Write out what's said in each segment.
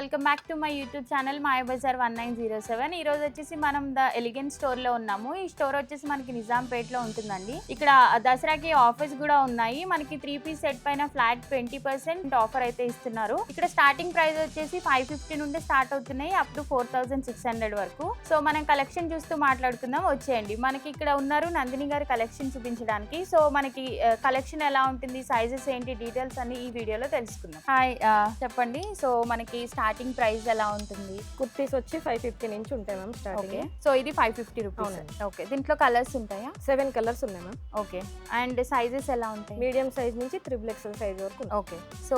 Welcome back to my YouTube channel Mayabazar 1907. ఈ రోజు వచ్చేసి మనం ద ఎలిగెంట్ స్టోర్ లో ఉన్నాము. ఈ స్టోర్ వచ్చేసి మనకి నిజాంపేట్ లో ఉంటుందండి. ఇక్కడ దసరాకి ఆఫర్స్ కూడా ఉన్నాయి. మనకి 3 పీస్ సెట్ పైన ఫ్లాట్ 20% ఆఫర్ అయితే ఇస్తున్నారు. ఇక్కడ స్టార్టింగ్ ప్రైస్ వచ్చేసి 550 నుండి స్టార్ట్ అవుతున్నాయి అప్ టు 4600 వరకు. సో మనం కలెక్షన్ చూస్తూ మాట్లాడుకుందాం, వచ్చేయండి. మనకి ఇక్కడ ఉన్నారు నందిని గారి కలెక్షన్ చూపించడానికి. సో మనకి కలెక్షన్ ఎలా ఉంటుంది, సైజెస్ ఏంటి, డీటెయిల్స్ అన్ని ఈ వీడియోలో తెలుసుకుందాం. హాయ్, చెప్పండి. సో మనకి స్టార్టింగ్ ప్రైస్ ఎలా ఉంటుంది? కుర్తీస్ వచ్చి 550 నుంచి ఉంటాయి మ్యామ్ స్టార్టింగ్. సో ఇది 550 రూపీస్. ఓకే, దీంట్లో కలర్స్ ఉంటాయా? 7 కలర్స్ ఉన్నాయి మ్యామ్. ఓకే, అండ్ సైజెస్ ఎలా ఉంటాయి? మీడియం సైజ్ నుంచి XXL సైజ్ వరకు. ఓకే, సో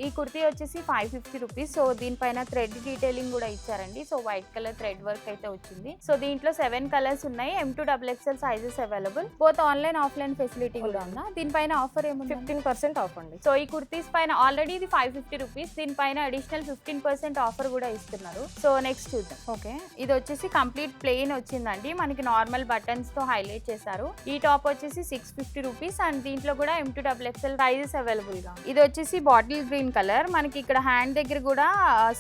ఈ కుర్తీ వచ్చేసి 550 రూపీస్. సో దీనిపైన థ్రెడ్ డీటెయిలింగ్ కూడా ఇచ్చారండి. So white colour thread work అయితే వచ్చింది. సో దీంట్లో 7 కలర్స్ ఉన్నాయి. M2 XXL sizes available. Both online offline facility కూడా ఉందా? దీనిపైన ఆఫర్ ఏముంది? 15% ఆఫ్ అండి. సో ఈ కుర్తీస్ పైన ఆల్రెడీ ఇది 550 రూపీస్, దీనిపైన అడిషనల్ 15% ఆఫర్ కూడా ఇస్తున్నారు. సో నెక్స్ట్ చూద్దాం. ఓకే, ఇది వచ్చేసి కంప్లీట్ ప్లెయిన్ వచ్చిందండి. మనకి నార్మల్ బటన్స్ తో హైలైట్ చేశారు. ఈ టాప్ వచ్చేసి 650 రూపీస్ అండ్ దీంట్లో కూడా M2 XXL సైజెస్ అవైలబుల్ గా. ఇది వచ్చేసి బాటిల్ గ్రీన్ కలర్. మనకి ఇక్కడ హ్యాండ్ దగ్గర కూడా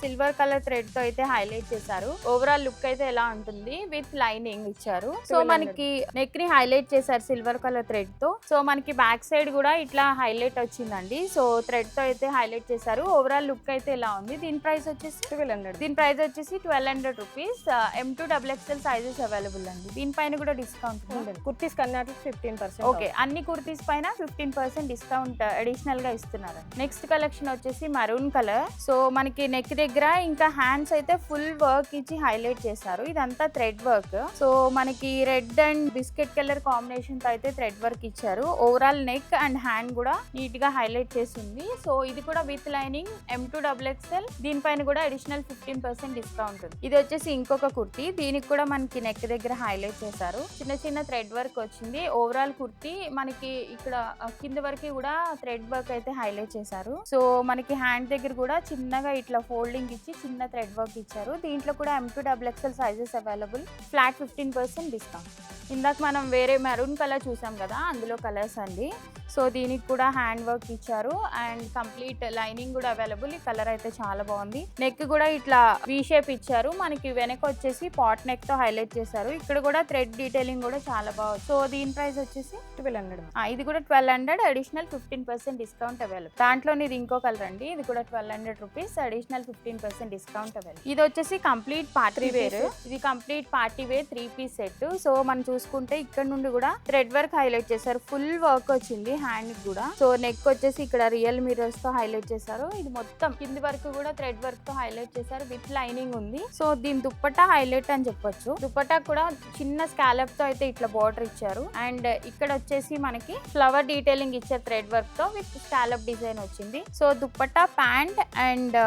సిల్వర్ కలర్ థ్రెడ్ తో అయితే హైలైట్ చేశారు. ఓవరాల్ లుక్ అయితే ఎలా ఉంటుంది, విత్ లైనింగ్ ఇచ్చారు. సో మనకి నెక్ ని హైలైట్ చేశారు సిల్వర్ కలర్ థ్రెడ్ తో. సో మనకి బ్యాక్ సైడ్ కూడా ఇట్లా హైలైట్ వచ్చిందండి. సో థ్రెడ్ తో అయితే హైలైట్ చేశారు. ఓవరాల్ లుక్ అయితే ఎలా ఉంది? దీని ప్రైస్ వచ్చేసి 1200. దీని ప్రైస్ వచ్చేసి 1200 rupees. M2 XXL sizes available అండి. దీనిపైన కూడా డిస్కౌంట్ ఉంది. కుర్తీస్ కన్నాటికి 15%. ఓకే, అన్ని కుర్తీస్ పైన 15% డిస్కౌంట్ అడిషనల్ గా ఇస్తున్నారు. నెక్స్ట్ కలెక్షన్ వచ్చేసి మరూన్ కలర్. సో మనకి నెక్ దగ్గర ఇంకా హ్యాండ్స్ అయితే ఫుల్ వర్క్ ఇచ్చి హైలైట్ చేశారు. ఇదంతా థ్రెడ్ వర్క్. సో మనకి red and biscuit colour combination తో అయితే థ్రెడ్ వర్క్ ఇచ్చారు. ఓవరాల్ నెక్ అండ్ హ్యాండ్ కూడా నీట్ గా హైలైట్ చేసింది. సో ఇది కూడా విత్ లైనింగ్ M2 XXL. దీనిపైన కూడా అడిషనల్ 15% డిస్కౌంట్ ఉంది. ఇది వచ్చేసి ఇంకొక కుర్తీ. దీనికి కూడా మనకి నెక్ దగ్గర హైలైట్ చేశారు. చిన్న చిన్న థ్రెడ్ వర్క్ వచ్చింది. ఓవరాల్ కుర్తీ మనకి ఇక్కడ కింద వరకు కూడా థ్రెడ్ వర్క్ అయితే హైలైట్ చేశారు. సో మనకి హ్యాండ్ దగ్గర కూడా చిన్నగా ఇట్లా ఫోల్డింగ్ ఇచ్చి చిన్న థ్రెడ్ వర్క్ ఇచ్చారు. దీంట్లో కూడా M2 XXL sizes available. Flat 15% discount. ఇందాక మనం వేరే మెరూన్ కలర్ చూసాం కదా, అందులో కలర్స్ అండి. సో దీనికి కూడా హ్యాండ్ వర్క్ ఇచ్చారు అండ్ కంప్లీట్ లైనింగ్ కూడా అవైలబుల్. ఈ కలర్ అయితే చాలా బాగుంది. నెక్ కూడా ఇట్లా వి షేప్ ఇచ్చారు. మనకి వెనక వచ్చేసి పాట్ నెక్ తో హైలైట్ చేశారు. ఇక్కడ కూడా థ్రెడ్ డీటెయిలింగ్ కూడా చాలా బాగుంది. సో దీని ప్రైస్ వచ్చేసి 1200. ఇది కూడా 1200, అడిషనల్ 15% డిస్కౌంట్ అవైలబుల్. దాంట్లోనే ఇది ఇంకో కలర్ అండి. ఇది కూడా 1200 రూపీస్, అడిషనల్ 15% డిస్కౌంట్ అవైలబుల్. ఇది వచ్చేసి కంప్లీట్ పార్టీ వేర్. ఇది complete party wear 3 piece set. So మనం చూసుకుంటే ఇక్కడ నుండి కూడా థ్రెడ్ వర్క్ హైలైట్ చేశారు. ఫుల్ వర్క్ వచ్చింది హ్యాండ్ కూడా. సో నెక్ వచ్చేసి ఇక్కడ రియల్ మిర్రర్స్ తో హైలైట్ చేశారు. ఇది మొత్తం కింది వరకు కూడా థ్రెడ్ వర్క్ తో హైలైట్ చేశారు. విత్ లైనింగ్ ఉంది. సో దీని దుప్పట్టా హైలైట్ అని చెప్పొచ్చు. దుప్పట్టా కూడా చిన్న స్కాలప్ తో అయితే ఇట్లా బార్డర్ ఇచ్చారు. అండ్ ఇక్కడ వచ్చేసి మనకి ఫ్లవర్ డీటెయిలింగ్ ఇచ్చారు థ్రెడ్ వర్క్ తో విత్ స్కాలప్ డిజైన్ వచ్చింది. సో దుప్పట్టా, ప్యాంట్ అండ్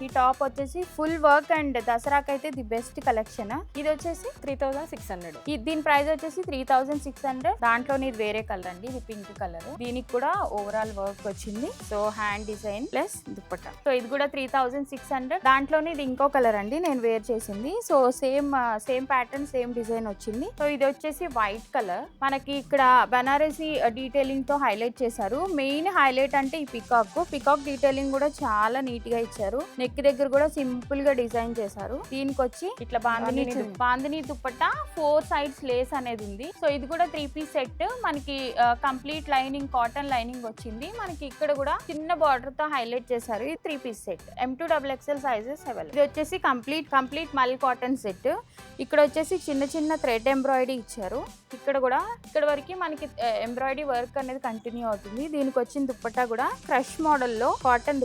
ఈ టాప్ వచ్చేసి ఫుల్ వర్క్ అండ్ దసరాకి అయితే ది బెస్ట్ కలెక్షన్. ఇది వచ్చేసి 3600. దీని ప్రైస్ వచ్చేసి 3600. దాంట్లోనే ఇది వేరే కలర్ అండి. ఇది పింక్ కలర్. దీనికి కూడా ఓవరాల్ వర్క్ వచ్చింది. So hand design plus dupatta. So ఇది కూడా 3600. దాంట్లోనే ఇది ఇంకో కలర్ అండి, నేను వేర్ చేసింది. So same pattern, same design వచ్చింది. సో ఇది వచ్చేసి వైట్ కలర్. మనకి ఇక్కడ బనారసి డీటెయిలింగ్ తో హైలైట్ చేశారు. మెయిన్ హైలైట్ అంటే ఈ పికాక్ డీటెయిలింగ్ కూడా చాలా నీట్ గా ఇచ్చారు. నెక్ దగ్గర కూడా సింపుల్ గా డిజైన్ చేశారు. దీనికి వచ్చి ఇట్లా బాందిని దుప్పట్టా 4 సైడ్స్ లేస్ అనేది ఉంది. సో ఇది కూడా 3 పీస్ సెట్. మనకి కంప్లీట్ లైనింగ్, కాటన్ లైనింగ్ వచ్చింది. మనకి ఇక్కడ కూడా చిన్న బార్డర్ తో హైలైట్ చేశారు. ఇది 3 piece set. M2 XXL sizes available. ఇది వచ్చేసి కంప్లీట్ మల్ కాటన్ సెట్. ఇక్కడ వచ్చేసి చిన్న థ్రెడ్ ఎంబ్రాయిడరీ ఇచ్చారు. ఇక్కడ వరకు మనకి ఎంబ్రాయిడరీ వర్క్ అనేది కంటిన్యూ అవుతుంది. దీనికి వచ్చిన దుప్పట్టా కూడా క్రష్ మోడల్ లో కాటన్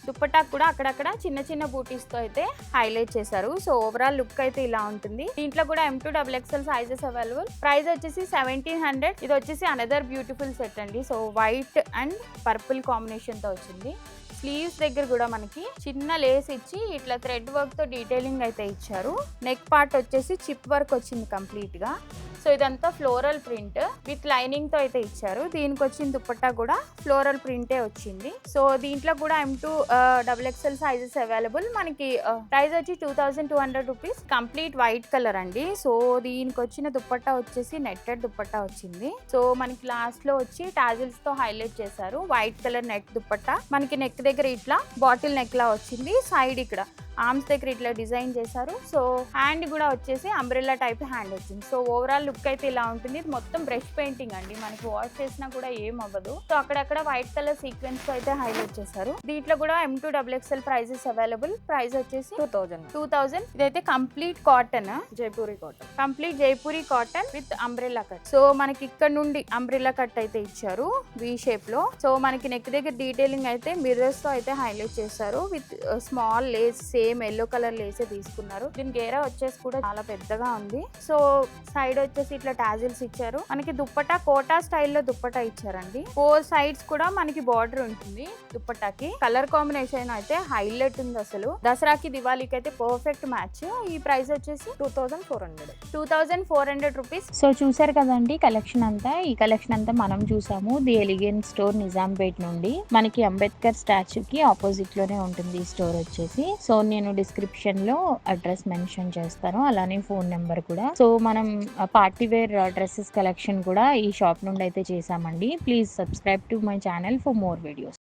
దుప్పట్టా కూడా అక్కడక్కడ చిన్న బూటీస్ తో అయితే హైలైట్ చేశారు. సో ఓవరాల్ లుక్ అయితే ఇలా ఉంటుంది. దీంట్లో కూడా M2 XXL sizes available. Price వచ్చేసి 1700. ఇది వచ్చేసి అనదర్ బ్యూటిఫుల్ సెట్ అండి. So white and purple combination తో వచ్చింది. స్లీవ్స్ దగ్గర కూడా మనకి చిన్న లేస్ ఇచ్చి ఇట్లా థ్రెడ్ వర్క్ తో డీటెయిలింగ్ అయితే ఇచ్చారు. నెక్ పార్ట్ వచ్చేసి చిప్ వర్క్ వచ్చింది కంప్లీట్ గా. సో ఇదంతా ఫ్లోరల్ ప్రింట్ విత్ లైనింగ్ తో అయితే ఇచ్చారు. దీనికి వచ్చిన దుప్పట్టా కూడా ఫ్లోరల్ ప్రింటే వచ్చింది. సో దీంట్లో కూడా M2 XXL సైజెస్ అవైలబుల్. మనకి ప్రైస్ వచ్చి 2200 రూపీస్. కంప్లీట్ వైట్ కలర్ అండి. సో దీనికి వచ్చిన దుప్పట్టా వచ్చేసి నెట్టెడ్ దుప్పట్టా వచ్చింది. సో మనకి లాస్ట్ లో వచ్చి టాజిల్స్ తో హైలైట్ చేశారు. White colour net dupatta. మనకి నెక్ దగ్గర ఇట్లా బాటిల్ నెక్ లా వచ్చింది. సైడ్ ఇక్కడ ఆర్మ్స్ దగ్గర ఇట్లా డిజైన్ చేశారు. సో హ్యాండ్ కూడా వచ్చేసి అంబ్రెల్లా టైప్ హ్యాండ్ వచ్చింది. సో ఓవరాల్ లుక్ అయితే ఇలా ఉంటుంది. ఇది మొత్తం బ్రష్ పెయింటింగ్ అండి, మనకి వాష్ చేసినా కూడా ఏం అవ్వదు. సో అక్కడక్కడ వైట్ కలర్ సీక్వెన్స్ తో అయితే హైలైట్ చేశారు. దీంట్లో కూడా M2XXL ప్రైజెస్ అవైలబుల్. ప్రైస్ వచ్చేసి 2000. ఇదైతే complete cotton, Jaipuri cotton, complete Jaipuri cotton with umbrella cut. So మనకి ఇక్కడ నుండి అంబ్రెల్లా కట్ అయితే ఇచ్చారు వి షేప్ లో. సో మనకి నెక్ దగ్గర డీటెయిలింగ్ అయితే మిర్రర్స్ తో అయితే హైలైట్ చేశారు with small lace, same yellow colour లేసే తీసుకున్నారు. దీని గేరా వచ్చేసి కూడా చాలా పెద్దగా ఉంది. సో సైడ్ వచ్చేసి ఇట్లా టాజిల్స్ ఇచ్చారు. మనకి దుప్పటా కోటా స్టైల్లో దుప్పటా ఇచ్చారండి. 4 సైడ్స్ కూడా మనకి బార్డర్ ఉంటుంది దుప్పటాకి. కలర్ కాంబినేషన్ అయితే హైలైట్ ఉంది అసలు. దసరాకి దివాళీకి అయితే పర్ఫెక్ట్ మ్యాచ్. ఈ ప్రైస్ వచ్చేసి 2400 రూపీస్. సో చూసారు కదండి కలెక్షన్ అంతా. ఈ కలెక్షన్ అంతా మనం చూసాము ది ఎలిగెంట్ స్టోర్ నిజాంపేట్ నుండి. మనకి అంబేద్కర్ స్టాచ్యూకి ఆపోజిట్ లోనే ఉంటుంది ఈ స్టోర్ వచ్చేసి. సో నేను డిస్క్రిప్షన్ లో అడ్రస్ మెన్షన్ చేస్తాను, అలానే ఫోన్ నెంబర్ కూడా. సో మనం పార్టీ వేర్ డ్రెస్సెస్ కలెక్షన్ కూడా ఈ షాప్ నుండి అయితే చేసామండి. Please subscribe to my channel for more videos.